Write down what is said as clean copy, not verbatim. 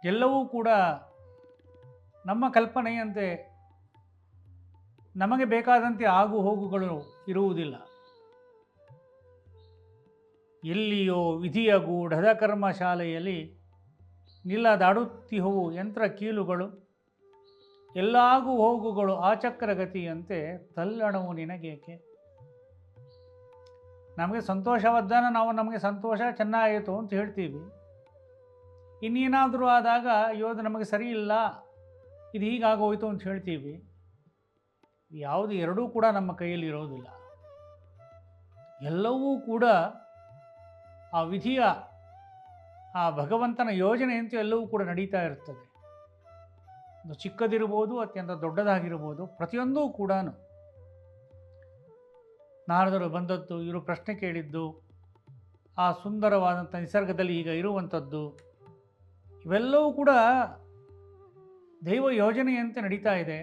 ಎಲ್ಲವೂ ಕೂಡ ನಮ್ಮ ಕಲ್ಪನೆಯಂತೆ ನಮಗೆ ಬೇಕಾದಂತೆ ಆಗು ಹೋಗುಗಳು ಇರುವುದಿಲ್ಲ. ಎಲ್ಲಿಯೋ ವಿಧಿಯ ಗೂಢದ ಕರ್ಮಶಾಲೆಯಲ್ಲಿ ನಿಲ್ಲದಾಡುತ್ತಿಹವು ಯಂತ್ರ ಕೀಲುಗಳು, ಎಲ್ಲಾಗು ಹೋಗುಗಳು ಆಚಕ್ರಗತಿಯಂತೆ ತಲ್ಲಣವು ನಿನಗೇಕೆ. ನಮಗೆ ಸಂತೋಷವಾದ್ದನ್ನು ನಾವು ನಮಗೆ ಸಂತೋಷ ಚೆನ್ನಾಯಿತು ಅಂತ ಹೇಳ್ತೀವಿ. ಇನ್ನೇನಾದರೂ ಆದಾಗ ಯೋದು ನಮಗೆ ಸರಿ ಇಲ್ಲ, ಇದು ಹೀಗಾಗೋಯ್ತು ಅಂತ ಹೇಳ್ತೀವಿ. ಯಾವುದು ಎರಡೂ ಕೂಡ ನಮ್ಮ ಕೈಯಲ್ಲಿ ಇರೋದಿಲ್ಲ. ಎಲ್ಲವೂ ಕೂಡ ಆ ವಿಧಿಯ ಆ ಭಗವಂತನ ಯೋಜನೆಯಂತೆ ಎಲ್ಲವೂ ಕೂಡ ನಡೀತಾ ಇರ್ತದೆ. ಅದು ಚಿಕ್ಕದಿರ್ಬೋದು, ಅತ್ಯಂತ ದೊಡ್ಡದಾಗಿರ್ಬೋದು, ಪ್ರತಿಯೊಂದೂ ಕೂಡ ನಾರದರು ಬಂದದ್ದು, ಇವರು ಪ್ರಶ್ನೆ ಕೇಳಿದ್ದು, ಆ ಸುಂದರವಾದಂಥ ನಿಸರ್ಗದಲ್ಲಿ ಈಗ ಇರುವಂಥದ್ದು, ಇವೆಲ್ಲವೂ ಕೂಡ ದೈವ ಯೋಜನೆಯಂತೆ ನಡೀತಾ ಇದೆ.